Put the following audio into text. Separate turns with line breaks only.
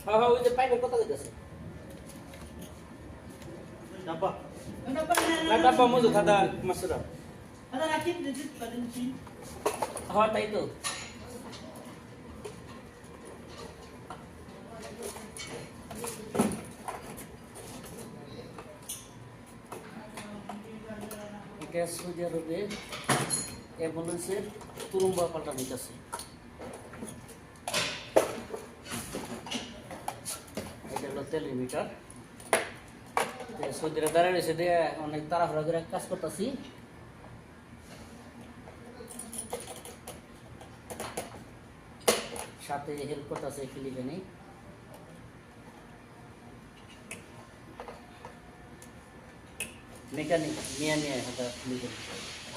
হ্যাঁ হ্যাঁ ওই যে পাইপের কথা কইতাছে ডাব্বা না ডাব্বা মজু খাদা মাসুরা হ্যাঁ তাই তো এটা সৌদি আরবে অ্যাম্বুলেন্সের তুরুম্বা পাল্টানো হইতেছে এটা হলো তেলের মিটার সৌদিরা দাঁড়িয়ে রয়েছে দিয়ে অনেক তাড়াহুড়া করে কাজ করতেছি সাথে হেল্প করতেছে ফিলিপাইনি মেকানিক নিয়ে হাজার ফিলিপাইনি